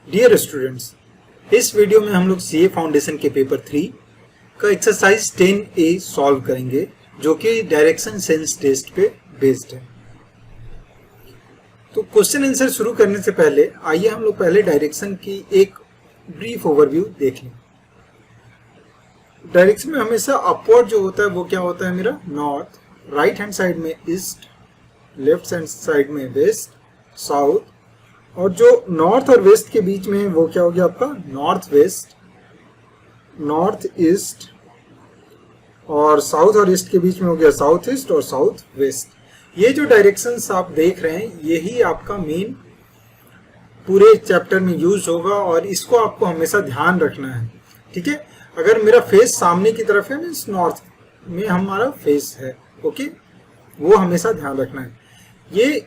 Dear students, इस video में हम लोग सीए फाउंडेशन के पेपर 3 का एक्सरसाइज 10A सॉल्व करेंगे जो कि डायरेक्शन सेंस टेस्ट पे बेस्ड है। तो क्वेश्चन आंसर शुरू करने से पहले आइए हम लोग पहले डायरेक्शन की एक ब्रीफ ओवरव्यू देख लें। डायरेक्शन में हमेशा अपवर्ड जो होता है वो क्या होता है मेरा नॉर्थ, राइट हैंड साइड में ईस्ट, लेफ्ट हैंड साइड में वेस्ट, साउथ, और जो नॉर्थ और वेस्ट के बीच में वो क्या हो गया आपका नॉर्थ वेस्ट, नॉर्थ ईस्ट, और साउथ और ईस्ट के बीच में हो गया साउथ ईस्ट और साउथ वेस्ट। ये जो डायरेक्शंस आप देख रहे हैं यही आपका मेन पूरे चैप्टर में यूज होगा और इसको आपको हमेशा ध्यान रखना है। ठीक है, अगर मेरा फेस सामने की तरफ है मीन्स नॉर्थ में हमारा फेस है, ओके, वो हमेशा ध्यान रखना है। ये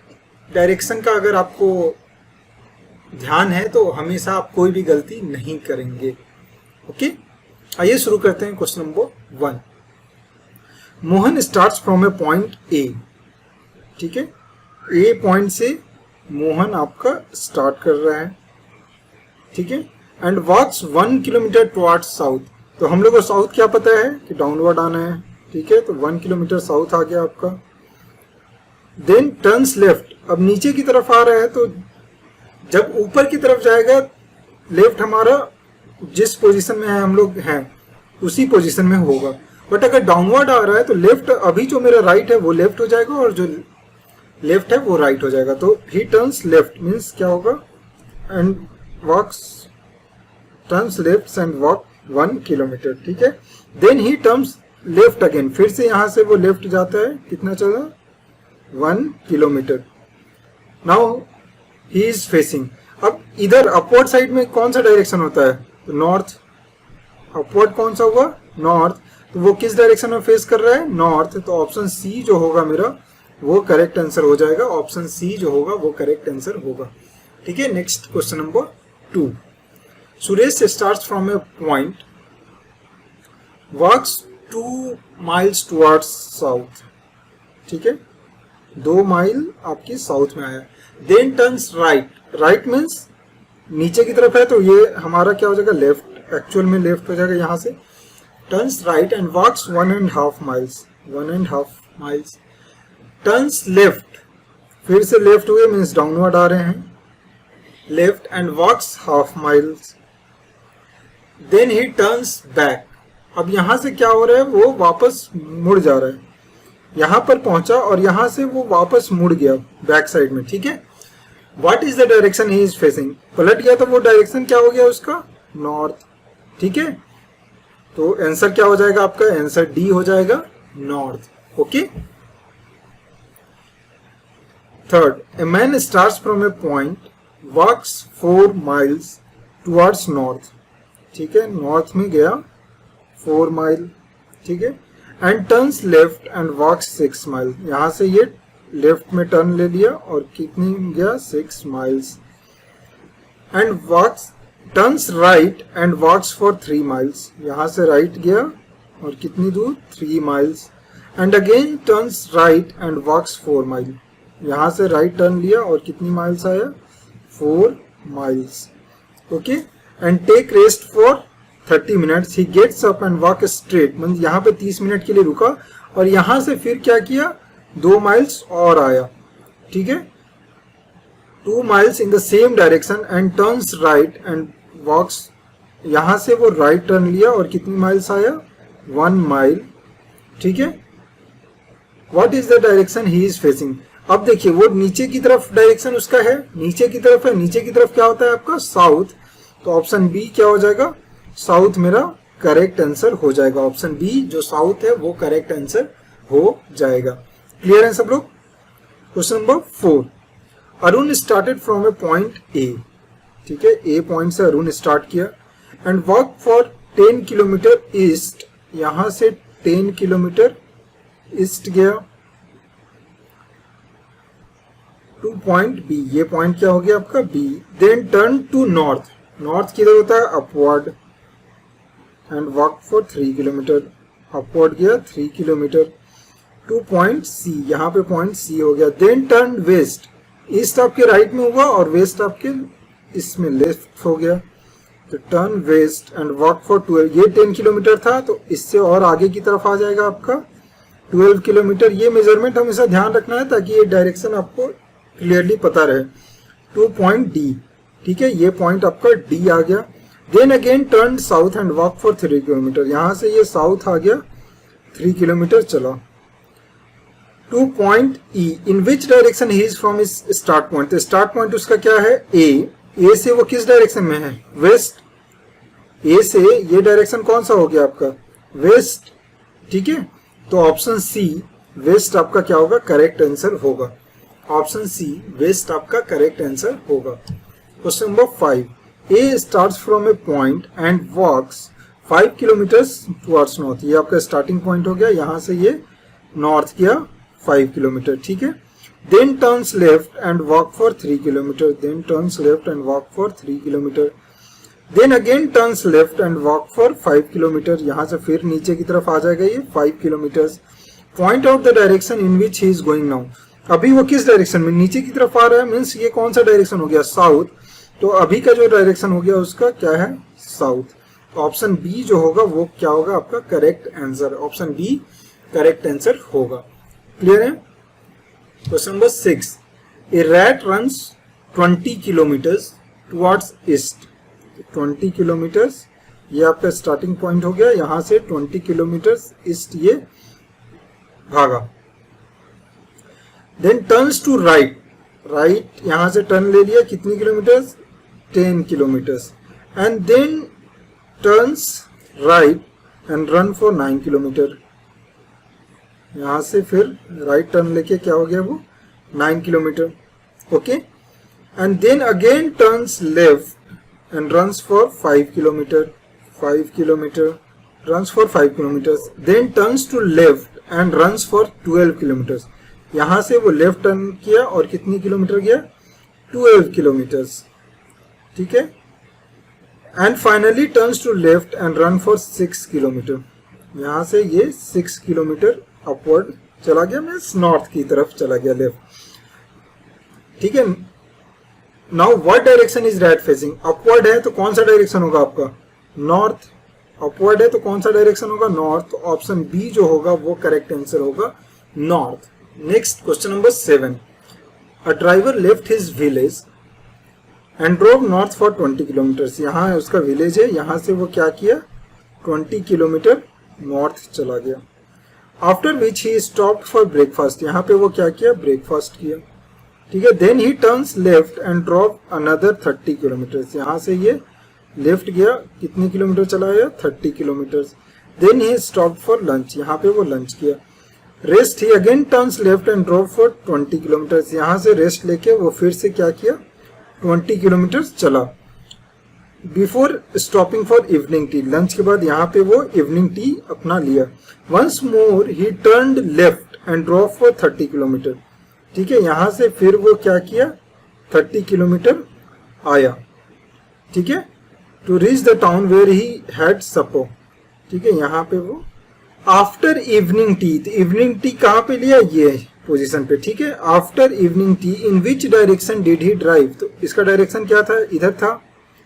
डायरेक्शन का अगर आपको ध्यान है तो हमेशा आप कोई भी गलती नहीं करेंगे। ओके, आइए शुरू करते हैं। Question number 1, Mohan starts from a point A. ठीक है, ए पॉइंट से मोहन आपका स्टार्ट कर रहा है, ठीक है, and walks 1 kilometre towards south. तो हम लोग को साउथ क्या पता है कि डाउनवर्ड आना है, ठीक है, तो 1 किलोमीटर साउथ आ गया आपका। देन टर्न्स लेफ्ट, अब नीचे की तरफ आ रहा है तो जब ऊपर की तरफ जाएगा लेफ्ट हमारा जिस पोजीशन में है हम लोग हैं उसी पोजीशन में होगा, बट अगर डाउनवर्ड आ रहा है तो लेफ्ट, अभी जो मेरा राइट है वो लेफ्ट हो जाएगा और जो लेफ्ट है वो राइट हो जाएगा। तो ही टर्न्स लेफ्ट मीन्स क्या होगा and walks, turns left and walk 1 kilometre. ठीक है, then he turns left again, फिर से यहां से वो लेफ्ट जाता है, कितना चला 1 kilometre. Now he is facing, अब इधर अपवर्ड साइड में कौन सा डायरेक्शन होता है तो नॉर्थ, अपवर्ड कौन सा होगा नॉर्थ, तो वो किस डायरेक्शन में फेस कर रहा है नॉर्थ, तो ऑप्शन सी जो होगा मेरा वो करेक्ट आंसर हो जाएगा, ऑप्शन सी जो होगा वो करेक्ट आंसर होगा। ठीक है, next question number 2, Suresh starts from a point, walks 2 miles towards south. ठीक है, 2 माइल आपकी साउथ में आया। Then turns right, right means नीचे की तरफ है तो ये हमारा क्या हो जाएगा लेफ्ट, एक्चुअल में लेफ्ट हो जाएगा यहाँ से। Turns right and walks 1.5 miles, 1.5 miles. Turns left, फिर से लेफ्ट हुए मीन्स डाउनवर्ड आ रहे हैं, left and walks half miles. Then he turns back, अब यहाँ से क्या हो रहा है वो वापस मुड़ जा रहा है, यहां पर पहुंचा और यहां से वो वापस मुड़ गया बैक साइड में। ठीक है, what is the direction he is facing, पलट गया तो वो डायरेक्शन क्या हो गया उसका नॉर्थ। ठीक है, तो आंसर क्या हो जाएगा आपका, आंसर डी हो जाएगा north. Okay, third, a man starts from a point, walks 4 miles towards north. ठीक है, नॉर्थ में गया 4 माइल, ठीक है, and turns left and walks 6 mile, यहां से ये लेफ्ट में टर्न ले लिया और कितनी गया 6 miles. And walks, turns right and walks for 3 miles, यहां से राइट गया और कितनी दूर 3 miles. And again turns right and walks 4 mile, यहां से राइट टर्न लिया और कितनी माइल्स आया 4 miles. Okay, and take rest for 30 minutes, he gets up and walk straight, मतलब यहाँ पे 30 मिनट के लिए रुका और यहाँ से फिर क्या किया 2 माइल्स और आया। ठीक है, 2 miles in the same direction and turns right and walks, यहाँ से वो राइट टर्न लिया और कितनी माइल्स आया 1 माइल। ठीक है, what is the direction he is facing, अब देखिए वो नीचे की तरफ डायरेक्शन उसका है, नीचे की तरफ है, नीचे की तरफ क्या होता है आपका साउथ, तो ऑप्शन बी क्या हो जाएगा साउथ मेरा करेक्ट आंसर हो जाएगा, ऑप्शन बी जो साउथ है वो करेक्ट आंसर हो जाएगा। क्लियर है सब लोग। Question number 4, Arun started from a point A. ठीक है, ए पॉइंट से अरुण स्टार्ट किया and walk for 10 kilometre east, यहां से 10 किलोमीटर ईस्ट गया टू पॉइंट बी, ये पॉइंट क्या हो गया आपका B. Then turn to north, north किधर होता है upward, and walk for 3 kilometre, upward गया 3 किलोमीटर टू पॉइंट सी, यहाँ पे पॉइंट सी हो गया। देन टर्न वेस्ट, ईस्ट आपके राइट में हुआ और वेस्ट आपके इसमें लेफ्ट हो गया, तो turn west and walk for 12, ये 10 किलोमीटर था तो इससे और आगे की तरफ आ जाएगा आपका 12 किलोमीटर। ये मेजरमेंट हमेशा ध्यान रखना है ताकि ये डायरेक्शन आपको क्लियरली पता रहे। 2 पॉइंट डी, ठीक है, ये पॉइंट आपका डी आ गया। Then again turn south and walk for 3 kilometre, यहां से ये साउथ आ गया, 3 किलोमीटर चला। 2 point E, in which direction he is from is start point, तो स्टार्ट पॉइंट उसका क्या है ए से वो किस डायरेक्शन में है, वेस्ट। ए से ये डायरेक्शन कौन सा हो गया आपका, वेस्ट, ठीक है। तो ऑप्शन सी वेस्ट आपका क्या होगा, करेक्ट आंसर होगा। ऑप्शन सी वेस्ट आपका करेक्ट आंसर होगा। Question number 5, A starts from a point and walks 5 kilometres towards north, ये आपका स्टार्टिंग पॉइंट हो गया, यहां से ये नॉर्थ किया 5 किलोमीटर, ठीक है। Then turns left and walk for 3 kilometre, then turns left and walk for 3 kilometre, then again turns left and walk for 5 kilometre, यहां से फिर नीचे की तरफ आ जाएगा ये 5 kilometre. Point out the direction in which he is going now, अभी वो किस डायरेक्शन में नीचे की तरफ आ रहा है, मीन्स ये कौन सा डायरेक्शन हो गया, साउथ। तो अभी का जो डायरेक्शन हो गया उसका क्या है, साउथ। ऑप्शन बी जो होगा वो क्या होगा आपका correct answer, option B correct answer होगा। क्लियर है। Question number 6, a rat runs 20 kilometres towards east, 20 kilometres ये आपका स्टार्टिंग पॉइंट हो गया, यहां से 20 किलोमीटर्स ईस्ट ये भागा। Then turns to right, right यहां से टर्न ले लिया, कितनी kilometres, 10 kilometres, and then turns right and run for 9 kilometre, यहां से फिर राइट टर्न लेके क्या हो गया वो 9 kilometre, okay. And then again turns left and runs for 5 kilometre, 5 kilometre, runs for 5 kilometres, then turns to left and runs for 12 kilometres, यहां से वो लेफ्ट टर्न किया और कितनी किलोमीटर गया, 12 किलोमीटर्स, ठीक है। And finally turns to left and run for 6 kilometre, यहां से ये 6 किलोमीटर अपवर्ड चला गया, मीन्स नॉर्थ की तरफ चला गया, लेफ्ट, ठीक है। Now what direction is rat facing, upward है तो कौन सा डायरेक्शन होगा आपका, नॉर्थ। अपवर्ड है तो कौन सा डायरेक्शन होगा, नॉर्थ। ऑप्शन बी जो होगा वो करेक्ट आंसर होगा, north. Next question number 7, a driver left his village and drove north for 20 kilometres, यहाँ उसका विलेज है, यहाँ से वो क्या किया 20 किलोमीटर नॉर्थ चला गया। After which he stopped for breakfast, यहाँ पे वो क्या किया, ब्रेकफास्ट किया, ठीक है। Then he turns left and drop another 30 kilometres, यहाँ से ये लेफ्ट गया, कितने किलोमीटर चला गया, 30 kilometres. Then he stopped for lunch, यहाँ पे वो लंच किया। Rest, he again turns left and drop for 20 kilometres, यहाँ से रेस्ट लेके वो फिर से क्या किया 20 किलोमीटर चला। Before stopping for evening tea, lunch के बाद यहाँ पे वो इवनिंग टी अपना लिया। Once more he turned left and drop for 30 kilometre, ठीक है, यहाँ से फिर वो क्या किया 30 किलोमीटर आया, ठीक है, to reach the town where he had supper, ठीक है। यहाँ पे वो आफ्टर इवनिंग टी, तो इवनिंग टी कहाँ पे लिया, ये पोजीशन पे, ठीक है। After evening tea in which direction did he drive, तो इसका डायरेक्शन क्या था, इधर था।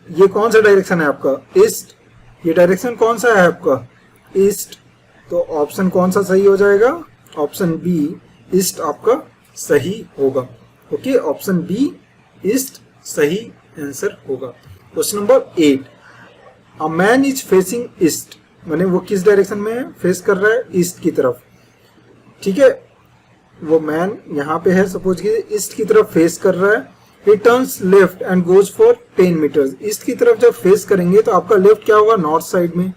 ये कौन सा डायरेक्शन है आपका, ईस्ट। ये डायरेक्शन कौन सा है आपका, ईस्ट। तो ऑप्शन कौन सा सही हो जाएगा, ऑप्शन बी ईस्ट आपका सही होगा, ओके। ऑप्शन बी ईस्ट सही आंसर होगा। Question number 8, a man is facing east, माने वो किस डायरेक्शन में फेस कर रहा है, ईस्ट की तरफ, ठीक है। वो मैन यहाँ पे है, सपोज कि ईस्ट की तरफ फेस कर रहा है। He turns left and goes for 10 meters, east की तरफ जब फेस करेंगे तो आपका लेफ्ट क्या होगा, नॉर्थ साइड में,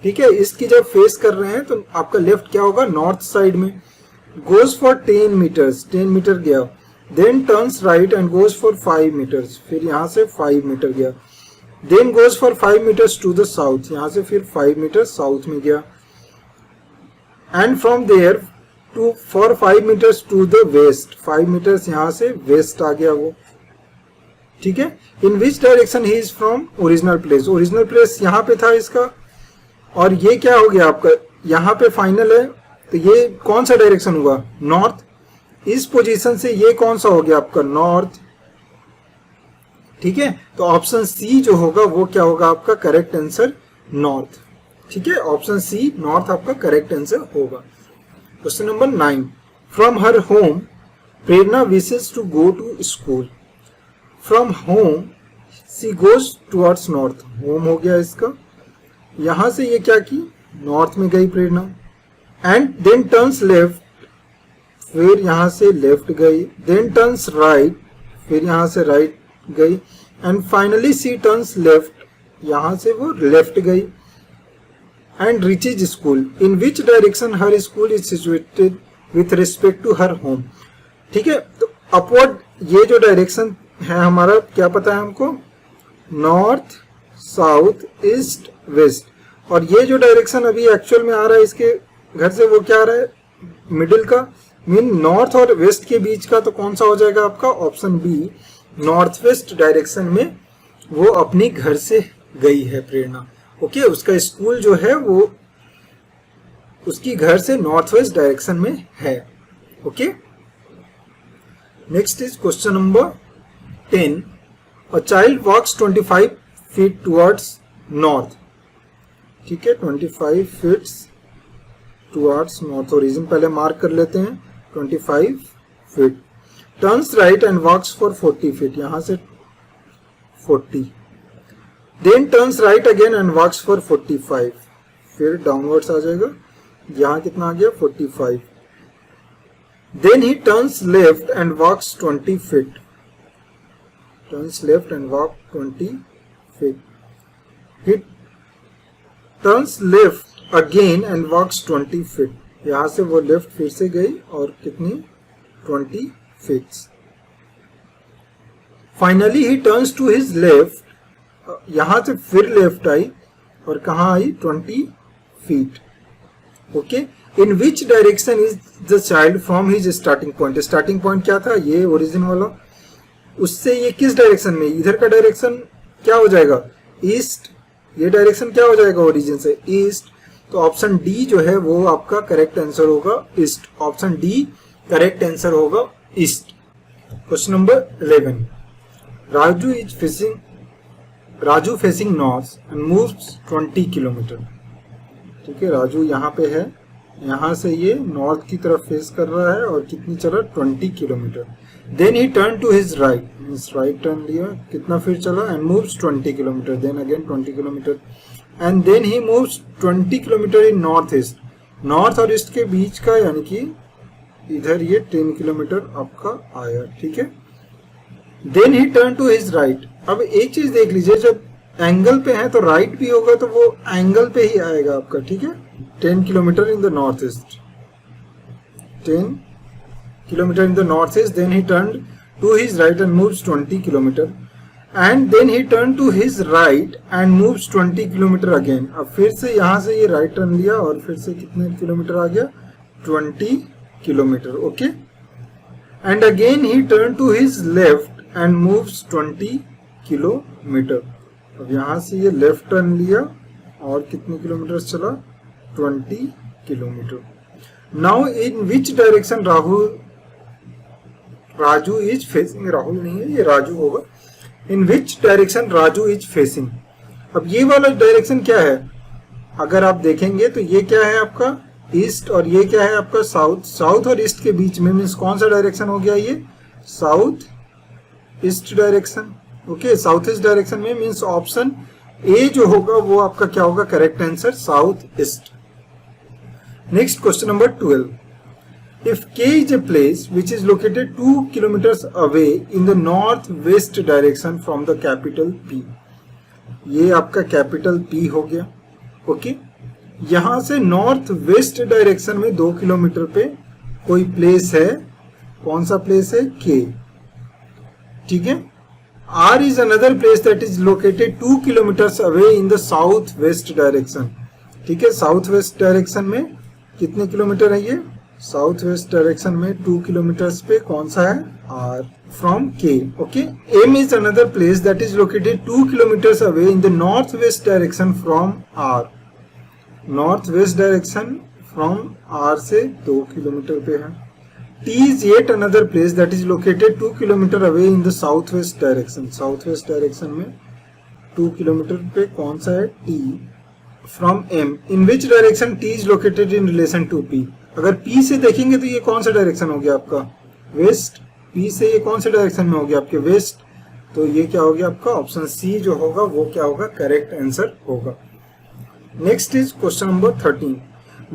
ठीक है। ईस्ट की जब फेस कर रहे हैं तो आपका लेफ्ट क्या होगा, नॉर्थ साइड में। गोज फॉर 10 मीटर्स, 10 मीटर गया। Then turns right and goes for 5 metres, फिर यहाँ से 5 मीटर गया। Then goes for 5 metres to the south, यहाँ से फिर 5 मीटर साउथ में गया। And from there to for 5 metres to the west, 5 metres यहाँ से वेस्ट आ गया वो, ठीक है। In which direction he is from original place, original place यहाँ पे था इसका, और ये क्या हो गया आपका यहाँ पे फाइनल है, तो ये कौन सा डायरेक्शन हुआ, नॉर्थ। इस पोजीशन से ये कौन सा हो गया आपका, नॉर्थ, ठीक है, तो ऑप्शन सी जो होगा वो क्या होगा आपका करेक्ट आंसर, नॉर्थ। ठीक है, ऑप्शन सी नॉर्थ आपका करेक्ट आंसर होगा। Question number 9, from her home Prerna wishes to go to school. From home she goes towards north, home हो गया इसका, यहां से ये क्या की, नॉर्थ में गई प्रेरणा, एंड देन टर्न्स लेफ्ट, फिर यहां से लेफ्ट गई, देन टर्न्स राइट, फिर यहां से राइट गई, and finally she turns left, यहां से वो लेफ्ट गई, and reaches school. In which direction her school is situated with respect to her home. ठीक है, तो अपवर्ड ये जो डायरेक्शन है हमारा, क्या पता है हमको, नॉर्थ, साउथ, ईस्ट, वेस्ट, और ये जो डायरेक्शन अभी एक्चुअल में आ रहा है इसके घर से, वो क्या आ रहा है, मिडिल का, मीन नॉर्थ और वेस्ट के बीच का, तो कौन सा हो जाएगा आपका, option B, north west direction में वो अपनी घर से गई है प्रेरणा। ओके, उसका स्कूल जो है वो उसकी घर से नॉर्थ वेस्ट डायरेक्शन में है। Okay, next is question number 10, a child walks 25 feet towards north. ठीक है, 25 फीट टुवर्ड्स नॉर्थ, ओरिजिन पहले मार्क कर लेते हैं, 25 feet, turns right and walks for 40 feet, यहां से 40, then turns right again and walks for 45, फिर डाउनवर्ड्स आ जाएगा, यहां कितना आ गया, 45, then he turns left and walks 20 feet, turns left and walk 20 feet, he turns left again and walks 20 feet, यहां से वो लेफ्ट फिर से गई और कितनी, 20 feet. Finally he turns to his left, यहां से फिर लेफ्ट आई और कहां आई, 20 feet. Okay, in which direction is the child from his starting point. Starting point क्या था, ये ओरिजिन वाला, उससे ये किस डायरेक्शन में, इधर का डायरेक्शन क्या हो जाएगा, ईस्ट, ये डायरेक्शन क्या हो जाएगा ओरिजिन से, ईस्ट, तो ऑप्शन डी जो है वो आपका करेक्ट आंसर होगा, east. Option D correct answer होगा, east. Question number 11, Raju facing north and moves 20 kilometre. ठीक है, राजू यहाँ पे है, यहाँ से ये नॉर्थ की तरफ फेस कर रहा है और कितनी चला, 20 kilometre. Then he turn to his right, means right turn लिया, कितना फिर चला, and moves 20 kilometre, then again 20 kilometre, and then he moves 20 kilometre in north east, north और ईस्ट के बीच का, यानी कि इधर ये 10 किलोमीटर आपका आया। ठीक है, then he turn to his right. अब एक चीज देख लीजिए, जब एंगल पे है तो राइट भी होगा, तो वो एंगल पे ही आएगा आपका। ठीक है, 10 kilometre in the north east, 10 kilometre in the north east, then he turn to his right and moves 20 kilometre, and then he turn to his right and moves 20 kilometre again. अब फिर से यहाँ से ये राइट टर्न लिया और फिर से कितने किलोमीटर आ गया, 20 kilometre. Okay, and again he turn to his left and moves 20 kilometre. अब यहां से ये लेफ्ट टर्न लिया और कितने किलोमीटर चला, 20 kilometre. Now in which direction Raju is facing, Rahul नहीं है ये राजू होगा, in which direction Raju is facing. अब ये वाला डायरेक्शन क्या है, अगर आप देखेंगे तो ये क्या है आपका ईस्ट और ये क्या है आपका साउथ। साउथ और ईस्ट के बीच में मीन्स कौन सा डायरेक्शन हो गया, ये south east direction. Okay, south east direction में मीन्स ऑप्शन ए जो होगा वो आपका क्या होगा, correct answer, south east. Next question number 12, if K is a place which is located 2 kilometres away in the north west direction from the capital P. ये आपका capital P हो गया। ओके, यहां से नॉर्थ वेस्ट डायरेक्शन में 2 kilometre पे कोई place है, कौन सा प्लेस है, के। ठीक है, R is another place that is located 2 kilometers away in the south west direction। ठीक है, साउथ वेस्ट डायरेक्शन में कितने किलोमीटर है ये, साउथ वेस्ट डायरेक्शन में 2 किलोमीटर्स पे कौन सा है, R from K। Okay, M is another place that is located 2 kilometers away in the north west direction from R। North west direction from R से 2 किलोमीटर पे है। T is yet another place that is located 2 kilometer away in the southwest direction. Southwest direction में 2 kilometre पे कौन सा है? T from M. In which direction T is located in relation to P? अगर P से देखेंगे तो ये कौन सा डायरेक्शन हो गया आपका? वेस्ट. P से ये कौन से डायरेक्शन में हो गया आपके? वेस्ट. तो ये क्या हो गया आपका? ऑप्शन सी जो होगा वो क्या होगा? करेक्ट आंसर होगा. Next is question number 13.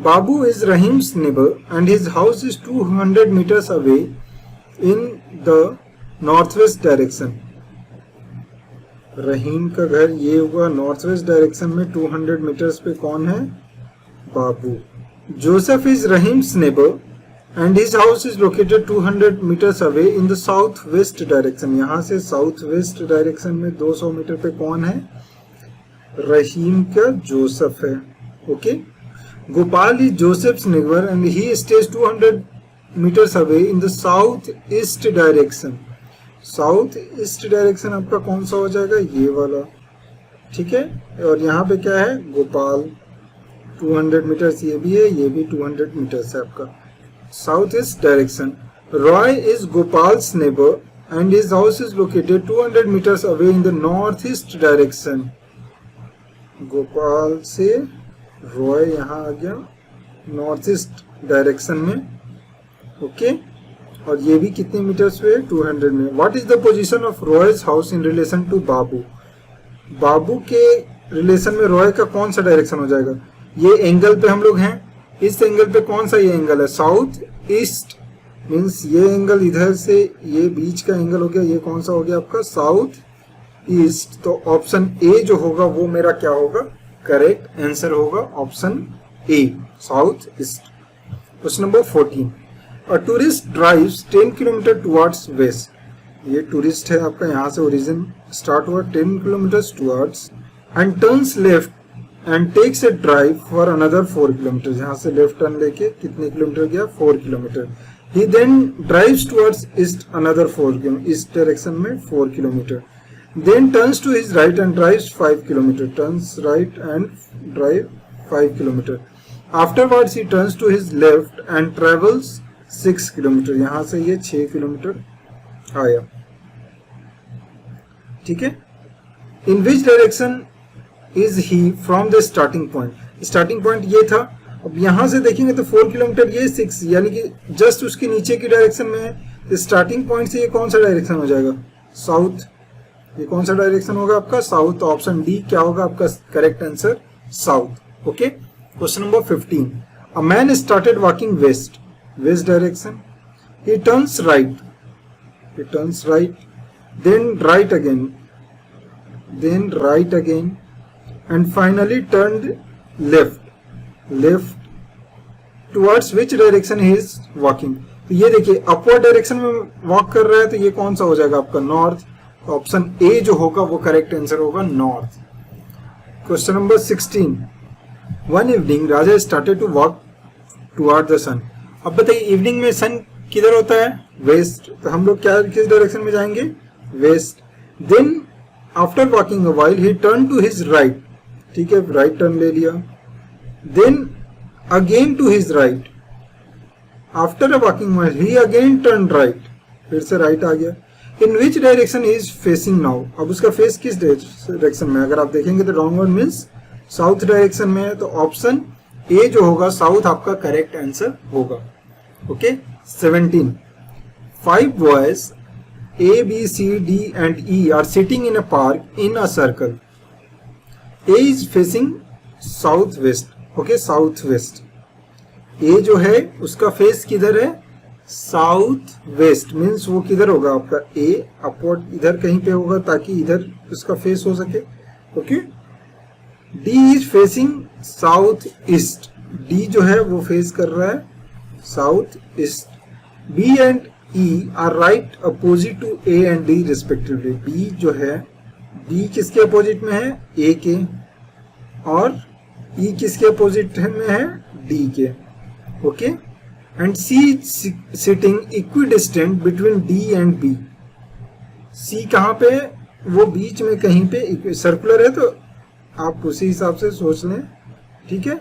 Babu is Rahim's neighbor and his house is 200 meters away in the northwest direction. रहीम का घर ये हुआ नॉर्थ वेस्ट डायरेक्शन में 200 मीटर्स पे. कौन है? Babu. Joseph is Rahim's neighbour and his house is located 200 metres away in the south west direction. यहाँ से साउथ वेस्ट डायरेक्शन में 200 मीटर पे कौन है? रहीम का जोसेफ है. Okay. Gopal is Joseph's neighbour and he stage 200 meters away in the south east direction. South east direction आपका कौन सा हो जाएगा? ये वाला. ठीक है. और यहाँ पे क्या है? गोपाल. 200 मीटर्स ये भी है, ये भी 200 मीटर्स है आपका. South east direction. Roy is Gopal's neighbour and his house is located 200 metres away in the north east direction. Gopal से रॉय यहाँ आ गया नॉर्थ ईस्ट डायरेक्शन में. ओके. और ये भी कितने मीटर्स पे? 200 में. What is the position of Roy's house in relation to Babu? Babu के रिलेशन में रॉय का कौन सा डायरेक्शन हो जाएगा? ये एंगल पे हम लोग हैं. इस एंगल पे कौन सा ये एंगल है? South east. मीन्स ये एंगल इधर से ये बीच का एंगल हो गया. ये कौन सा हो गया आपका? South east. तो ऑप्शन ए जो होगा वो मेरा क्या होगा? करेक्ट आंसर होगा option A, south east. Question number 14. A tourist drives 10 kilometre towards west. ये टूरिस्ट है आपका, यहाँ से ओरिजिन स्टार्ट हुआ 10 kilometre towards and turns left and takes a drive for another 4 kilometre. यहाँ से लेफ्ट टर्न लेके कितने किलोमीटर गया? 4 kilometre. He then drives towards east another 4 kilometre. East direction में 4 kilometre. Then turns to his right and drives 5 kilometer. Turns right and drive 5 kilometer. Afterwards he turns to his left and travels 6 kilometer. यहाँ से ये 6 kilometre आया. ठीक है. In which direction is he from the starting point? Starting point ये था. अब यहाँ से देखेंगे तो 4 किलोमीटर, ये 6, यानी कि जस्ट उसके नीचे की डायरेक्शन में है. स्टार्टिंग पॉइंट से ये कौन सा डायरेक्शन हो जाएगा? साउथ. ये कौन सा डायरेक्शन होगा आपका? साउथ. ऑप्शन डी क्या होगा आपका correct answer? South. Okay. Question number 15. A man started walking west. West direction. He turns right. He turns right. Then right again. Then right again and finally turned left. Left. Towards which direction he is walking? तो ये देखिए upward direction में walk कर रहा है, तो ये कौन सा हो जाएगा आपका? नॉर्थ. ऑप्शन ए जो होगा वो करेक्ट आंसर होगा north. Question number 16. One evening Raja started to walk toward the sun. अब बताइए इवनिंग में सन किधर होता है? वेस्ट. तो हम लोग क्या किस डायरेक्शन में जाएंगे? West. Then after walking a while he turn to his right. ठीक है, राइट टर्न ले लिया. Then again to his right. After a walking while he again turn right. फिर से राइट आ गया. In which direction he is facing now? अब उसका फेस किस डायरेक्शन में? अगर आप देखेंगे तो डाउनवर्ड मीन्स साउथ डायरेक्शन में है. तो ऑप्शन ए जो होगा साउथ आपका करेक्ट आंसर होगा. Okay. 17. 5 boys A, B, C, D and E are sitting in a park in a circle. A is facing southwest. Okay, south west. A जो है उसका फेस किधर है? South west. मीन्स वो किधर होगा आपका? ए अपवर्ड इधर कहीं पे होगा ताकि इधर उसका फेस हो सके. Okay. D is facing south east. D जो है वो फेस कर रहा है south east. B and E are right opposite to A and D respectively. B जो है, बी किसके अपोजिट में है? ए के. और ई किसके अपोजिट में है? D K. Okay. And C sitting equidistant between D and B. C कहाँ पे है? वो बीच में कहीं पे. सर्कुलर है तो आप उसी हिसाब से सोच लें. ठीक है.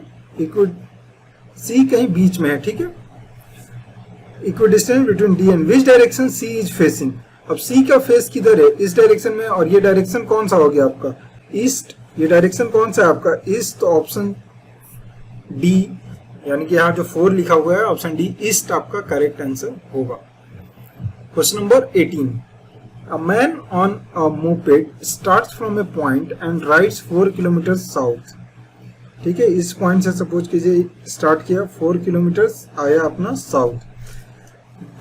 सी कहीं बीच में है. ठीक है. Equidistance between D and which direction C is facing. अब सी का फेस किधर है, इस डायरेक्शन में, और ये डायरेक्शन कौन सा हो गया आपका, ईस्ट। ये डायरेक्शन कौन सा है आपका, ईस्ट। तो ऑप्शन डी, यानी कि यहाँ जो 4 लिखा हुआ है ऑप्शन डी ईस्ट आपका करेक्ट आंसर होगा। Question number 18, a man on a moped starts from a point and rides 4 kilometre south. ठीक है, इस पॉइंट से सपोज कीजिए स्टार्ट किया, 4 किलोमीटर आया अपना south,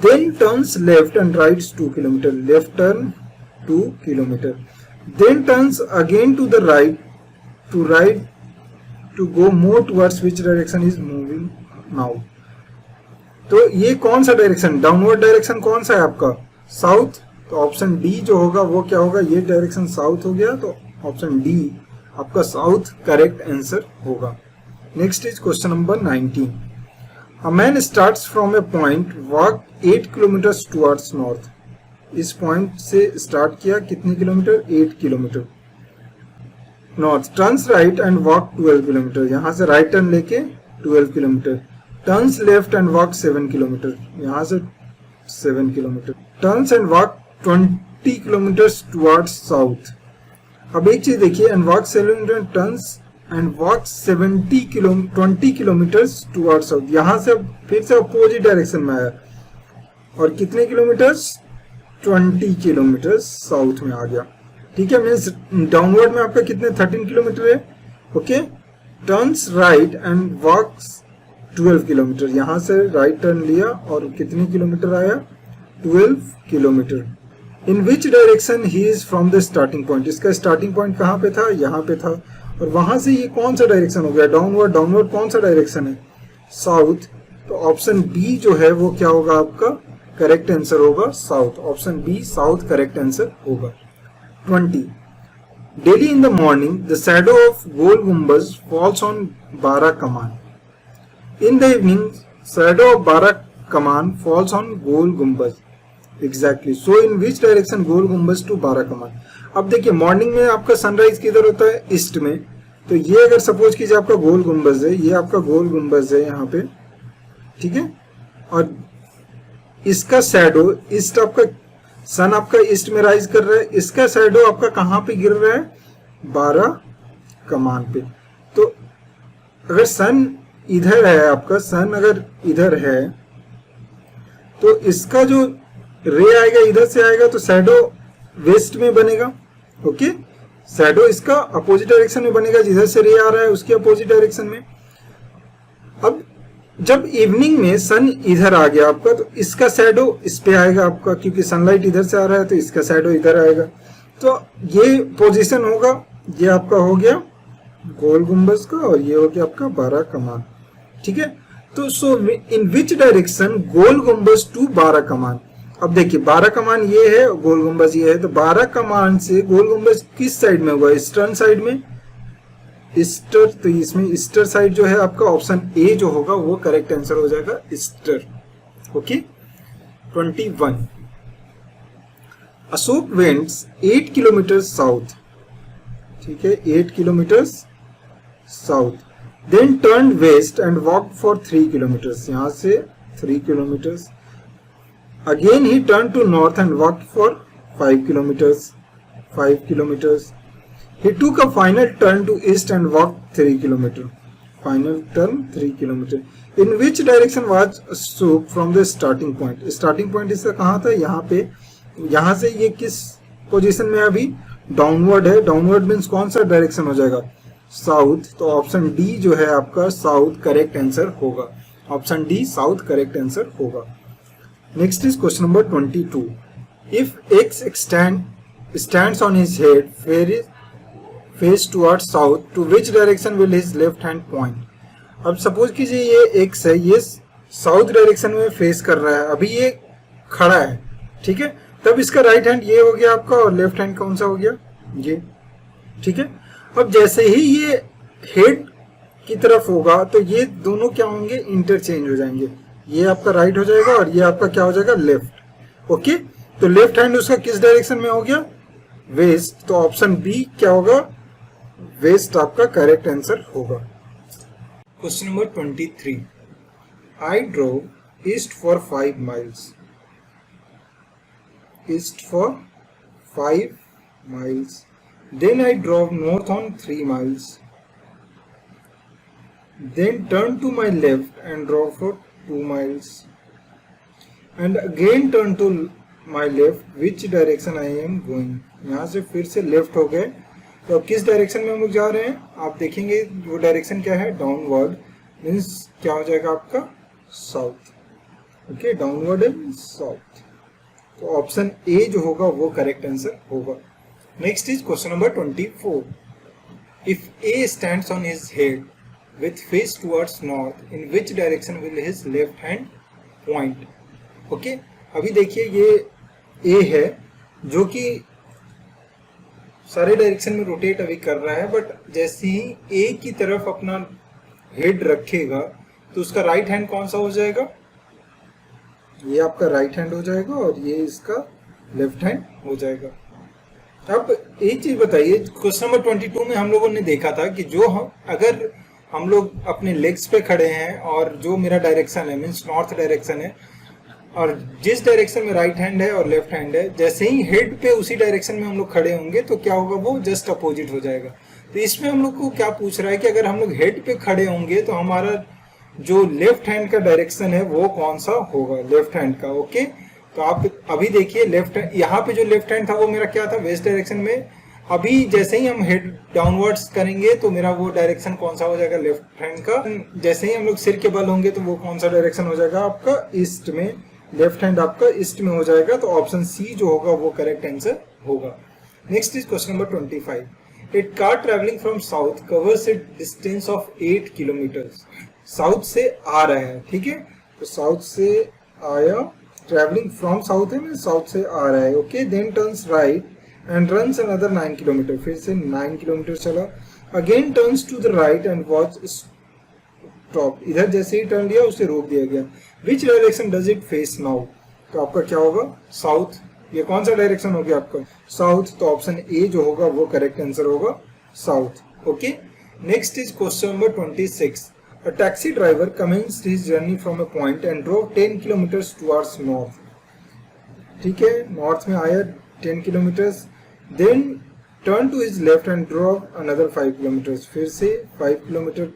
then turns left and rides 2 kilometer, left turn 2 kilometer, then turns again to the right to ride to go more towards which direction is moving now। तो ये कौन सा direction, downward direction कौन सा है आपका, साउथ। तो option D जो होगा वो क्या होगा, ये डायरेक्शन साउथ हो गया, तो ऑप्शन डी आपका साउथ करेक्ट आंसर होगा। Next is question number 19, A man starts from a point, walk 8 kilometers towards north। इस पॉइंट से स्टार्ट किया, कितने kilometre, 8 kilometre north, turns right and walk 12 kilometre, यहाँ से राइट टर्न लेके 12 kilometre, turns left and walk 7 kilometre, यहाँ से 7 kilometre, turns and walk 20 kilometre towards south. अब एक चीज देखिए, and walk 7 turns and walk 20 kilometres toward south, यहाँ से फिर से अपोजिट डायरेक्शन में आया, और कितने किलोमीटर्स, 20 किलोमीटर्स साउथ में आ गया। ठीक है, मीन्स डाउनवर्ड में आपका कितने, 13 किलोमीटर है। Okay, turns right and walks 12 kilometre, यहाँ से राइट टर्न लिया और कितने किलोमीटर आया, 12 kilometre. In which direction he is from the starting point, इसका स्टार्टिंग पॉइंट कहाँ पे था, यहाँ पे था, और वहां से ये कौन सा डायरेक्शन हो गया, डाउनवर्ड। डाउनवर्ड कौन सा डायरेक्शन है, साउथ। तो ऑप्शन बी जो है वो क्या होगा आपका करेक्ट आंसर होगा, south. Option B south correct answer होगा। 20, daily in the morning the shadow of Gol Gumbaz falls on Bara Kaman, in the evening shadow of Bara Kaman falls on goal गुम्बज। Exactly, so in which direction गोल गुम्बज टू बारा कमान। अब देखिए, morning में आपका sunrise किधर होता है, ईस्ट में। तो ये अगर सपोज कीजिए आपका गोल गुम्बज है, ये आपका गोल गुम्बज है यहाँ पे, ठीक है, और इसका शैडो ईस्ट, आपका सन आपका ईस्ट में राइज कर रहा है, इसका शैडो आपका कहाँ पे गिर रहा है, बारा कमान पे। तो अगर सन इधर है, आपका सन अगर इधर है, तो इसका जो रे आएगा इधर से आएगा, तो शैडो वेस्ट में बनेगा। ओके, शैडो इसका अपोजिट डायरेक्शन में बनेगा, जिधर से रे आ रहा है उसके अपोजिट डायरेक्शन में। अब जब इवनिंग में सन इधर आ गया आपका, तो इसका शैडो इस पे आएगा आपका, क्योंकि सनलाइट इधर से आ रहा है तो इसका शैडो इधर आएगा। तो ये पोजीशन होगा, ये आपका हो गया गोल गुम्बज का, और ये हो गया आपका बारा कमान। ठीक है, तो सो इन विच डायरेक्शन गोल गुम्बज टू बारा कमान। अब देखिए, बारा कमान ये है, गोल गुम्बज ये है, तो बारा कमान से गोल गुम्बज किस साइड में होगा, ईस्टर्न साइड में, ईस्टर। तो इसमें ईस्टर साइड जो है आपका ऑप्शन ए जो होगा वो करेक्ट आंसर हो जाएगा, east. Okay, 21, Ashok went 8 kilometre south. ठीक है, 8 kilometre south, then turn west and walk for 3 kilometre, यहाँ से 3 kilometre. Again he turned to north and walked for 5 kilometers. 5 kilometers. He took a final turn to east and walked 3 kilometers. Final turn 3 kilometers. In which direction was Ashok from the starting point? Starting point इसका कहाँ था? यहाँ पे, यहाँ से ये किस position में अभी डाउनवर्ड है। डाउनवर्ड मीन्स कौन सा डायरेक्शन हो जाएगा? साउथ। तो ऑप्शन डी जो है आपका साउथ करेक्ट आंसर होगा। Option D south correct answer होगा। Next is question number 22. If X stands on his head, face towards south, to which direction will his left hand point? अब suppose कीजिए ये X है, ये south direction में face कर रहा है, अभी ये खड़ा है, ठीक है। तब इसका राइट हैंड ये हो गया आपका, और लेफ्ट हैंड कौन सा हो गया, ये, ठीक है। अब जैसे ही ये हेड की तरफ होगा तो ये दोनों क्या होंगे, इंटरचेंज हो जाएंगे। ये आपका राइट हो जाएगा और ये आपका क्या हो जाएगा, लेफ्ट। ओके, तो लेफ्ट हैंड उसका किस डायरेक्शन में हो गया, वेस्ट। तो ऑप्शन बी क्या होगा, वेस्ट आपका करेक्ट आंसर होगा। Question number 23, I drove east for 5 miles. East for 5 miles. Then I drove north on 3 miles. Then turned to my left and drove for 2 miles. And again turn to my left. Which direction I am going? यहाँ से फिर से left हो गए, तो अब किस direction में हम लोग जा रहे हैं? आप देखेंगे वो डायरेक्शन क्या है, डाउनवर्ड, मीन्स क्या हो जाएगा आपका, south. Okay, downward and south. तो ऑप्शन ए जो होगा वो करेक्ट आंसर होगा. Next is question number 24. If A stands on his head with face towards north, in which direction will his left hand point? Okay, अभी देखिए ये A है जो कि सारे डायरेक्शन में रोटेट अभी कर रहा है, बट जैसे ही A की तरफ अपना हेड रखेगा तो उसका राइट हैंड कौन सा हो जाएगा? ये आपका राइट हैंड हो जाएगा और ये इसका लेफ्ट हैंड हो जाएगा. अब एक चीज बताइए, क्वेश्चन नंबर 22 में हम लोगों ने देखा था कि जो अगर हम लोग अपने लेग्स पे खड़े हैं और जो मेरा डायरेक्शन है मीन्स नॉर्थ डायरेक्शन है, और जिस डायरेक्शन में राइट हैंड है और लेफ्ट हैंड है, जैसे ही हेड पे उसी डायरेक्शन में हम लोग खड़े होंगे तो क्या होगा, वो जस्ट अपोजिट हो जाएगा. तो इसमें हम लोग को क्या पूछ रहा है कि अगर हम लोग हेड पे खड़े होंगे तो हमारा जो लेफ्ट हैंड का डायरेक्शन है वो कौन सा होगा, लेफ्ट हैंड का. ओके, तो आप अभी देखिए लेफ्ट, यहाँ पे जो लेफ्ट हैंड था वो मेरा क्या था, वेस्ट डायरेक्शन में. अभी जैसे ही हम हेड डाउनवर्ड्स करेंगे तो मेरा वो डायरेक्शन कौन सा हो जाएगा, लेफ्ट हैंड का. जैसे ही हम लोग सिर के बल होंगे तो वो कौन सा डायरेक्शन हो जाएगा आपका, ईस्ट में. लेफ्ट हैंड आपका ईस्ट में हो जाएगा, तो ऑप्शन सी जो होगा वो करेक्ट आंसर होगा. Next is question number 25. A car travelling from south covers A distance of 8 kilometres. South से आ रहा है, ठीक है, तो साउथ से आया, ट्रेवलिंग फ्रॉम साउथ है, साउथ से आ रहा है. Okay, then turns right and runs another 9 kilometre. फिर से 9 किलोमीटर चला. Again turns to the right and watch stop. इधर जैसे ही टर्न लिया उसे रोक दिया गया. Which direction does it face now? तो आपका क्या होगा, साउथ. ये कौन सा डायरेक्शन हो गया आपका, साउथ. तो ऑप्शन ए जो होगा वो करेक्ट आंसर होगा, south. Okay, next is question number 26. A taxi driver commenced his journey from a point and drove 10 kilometers towards north. ठीक है, नॉर्थ में आया 10 kilometers. Then turn to his left and drove another 5 kilometers. फिर से 5 kilometer.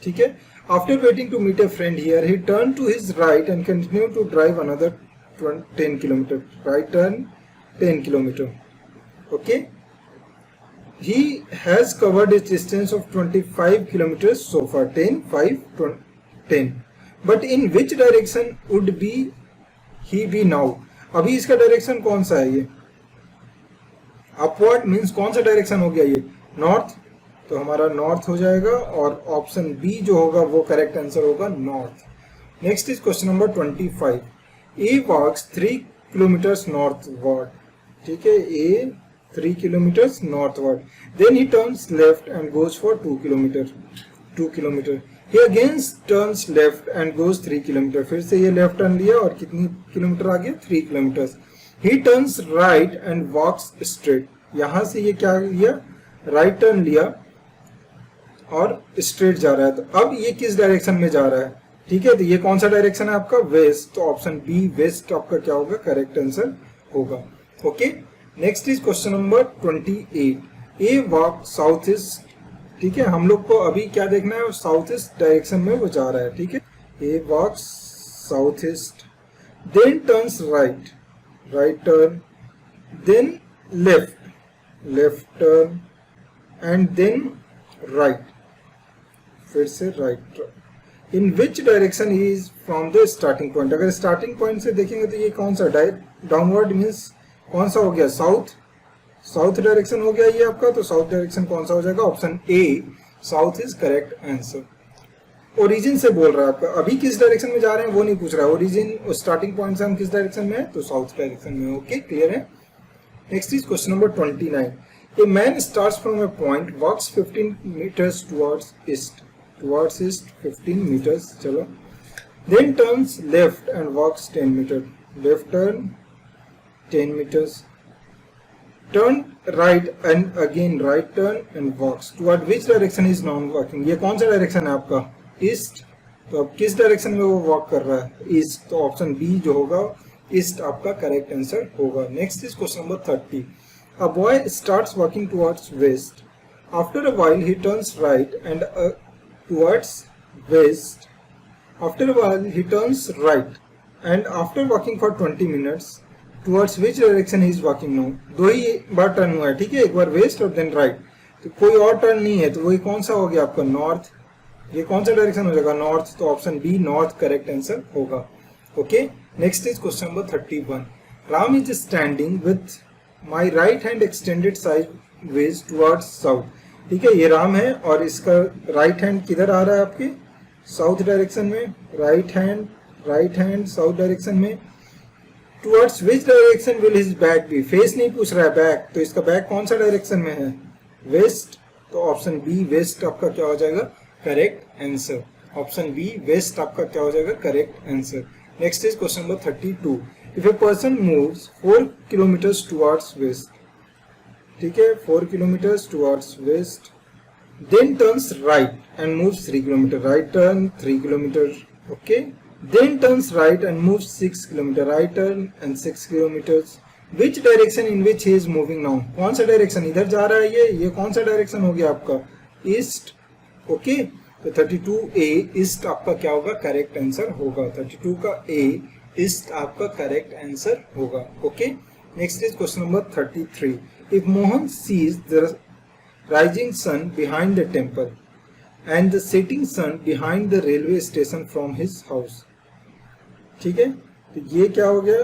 ठीक है. After waiting to meet a friend here, he turned to his right and continued to drive another 10 kilometers. Right turn 10 kilometers. Okay. He has covered a distance of 25 kilometers so far. 10, 5, 10. But in which direction would he be now? अभी इसका direction कौन सा है, ये upward means कौन सा direction हो गया, ये नॉर्थ. तो हमारा नॉर्थ हो जाएगा और ऑप्शन बी जो होगा वो करेक्ट आंसर होगा, north. Next is question number 25. A walks 3 kilometres northward. ठीक है, A 3 kilometres northward. Then he turns left and goes for 2 kilometre. He again turns left and goes 3 kilometre. फिर से ये left turn लिया और कितनी kilometre आ गया, 3 kilometre. He turns right and walks straight. यहाँ से ये क्या लिया, राइट टर्न लिया और स्ट्रेट जा रहा है. तो अब ये किस डायरेक्शन में जा रहा है, ठीक है, तो ये कौन सा डायरेक्शन है आपका, वेस्ट. तो ऑप्शन बी वेस्ट आपका क्या होगा, करेक्ट आंसर होगा. Okay, next is question number 28. A walk south east. ठीक है, हम लोग को अभी क्या देखना है, साउथ ईस्ट डायरेक्शन में वो जा रहा है. ठीक है, A walks south east. Then turns right, right turn. Then left turn and then right. फिर से right. In which direction he is from the starting point. अगर स्टार्टिंग पॉइंट से देखेंगे तो ये कौन सा डाउनवर्ड मीन्स कौन सा हो गया, साउथ डायरेक्शन हो गया ये आपका. तो साउथ डायरेक्शन कौन सा हो जाएगा, option A south is correct answer. Origin से बोल रहा है आपका, अभी किस डायरेक्शन में जा रहे हैं वो नहीं पूछ रहा है. ओरिजिन स्टार्टिंग पॉइंट से हम किस डायरेक्शन में है, तो साउथ डायरेक्शन में. ओके, क्लियर है. Next is question number 29. A man starts from a point, walks 15 meters towards east 15 meters. चलो. Then turns left and walks 10 meters. Left turn 10 meters. Turn right and again right turn and walks. Toward which direction is non-walking? ये कौन सा direction है आपका, east. तो अब किस direction में वो वॉक कर रहा है? ईस्ट। तो ऑप्शन बी जो होगा ईस्ट आपका करेक्ट आंसर होगा। Next is question number 30। A boy starts walking towards waste, after a while he turns right and towards waste, after a while he turns right and after walking for 20 minutes towards which direction he is walking now. दो ही बार turn हुआ है, ठीक है, एक बार waste और then right, तो कोई और टर्न नहीं है, तो वही कौन सा हो गया आपका? नॉर्थ। ये कौन सा डायरेक्शन हो जाएगा? नॉर्थ। तो option B north correct answer होगा। Okay, next is question number 31। Ram is standing with my right hand extended sideways towards south. ठीक है, ये राम है और इसका राइट हैंड किधर आ रहा है आपके? साउथ डायरेक्शन में। राइट हैंड साउथ डायरेक्शन में। Towards which direction will his back be? Face नहीं पूछ रहा है, बैक। तो इसका बैक कौन सा डायरेक्शन में है? वेस्ट। तो ऑप्शन बी वेस्ट आपका क्या हो जाएगा? Correct answer. Option B west आपका क्या हो जाएगा? Correct answer. Next is question number 32। If a person moves 4 kilometres towards west, ठीक है, 4 kilometres towards west, then turns right and moves 3 kilometre, right turn 3 kilometre, okay, then turns right and moves 6 kilometer, right turn and 6 kilometers. Which direction in which he is moving now? कौन सा direction? इधर जा रहा है ये कौन सा direction हो गया आपका? ईस्ट। ओके, तो 32A ईस्ट आपका क्या होगा? करेक्ट आंसर होगा। 32 का A ईस्ट आपका करेक्ट आंसर होगा। Okay, next is question number 33। If Mohan sees the rising sun behind the temple and the setting sun behind the railway station from his house, ठीक है, तो ये क्या हो गया?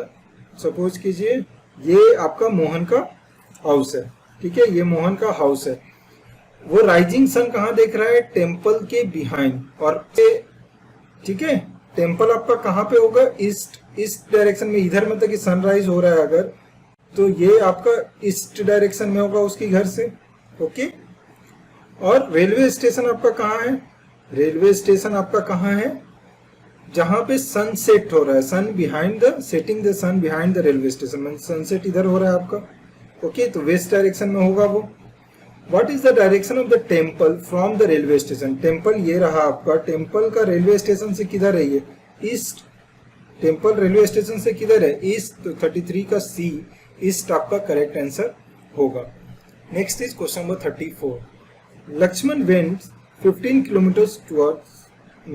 सपोज कीजिए ये आपका मोहन का हाउस है, ठीक है, ये मोहन का हाउस है। वो राइजिंग सन कहाँ देख रहा है? टेम्पल के बिहाइंड। और ठीक है, टेम्पल आपका कहाँ पे होगा? ईस्ट डायरेक्शन में। इधर मतलब कि सनराइज हो रहा है अगर, तो ये आपका ईस्ट डायरेक्शन में होगा उसकी घर से। ओके, और रेलवे स्टेशन आपका कहाँ है? रेलवे स्टेशन आपका कहाँ है? जहां पे सनसेट हो रहा है, sun behind the setting the sun behind the railway station, sunset इधर हो रहा है आपका। ओके, तो वेस्ट डायरेक्शन में होगा वो। What is the direction of the temple from the railway station? Temple ये रहा आपका, टेम्पल का रेलवे स्टेशन से किधर है ये? ईस्ट। टेम्पल रेलवे स्टेशन से किधर है? ईस्ट। तो 33 का सी ईस्ट आपका करेक्ट आंसर होगा। Next is question number 34। Lakshman went 15 kilometers towards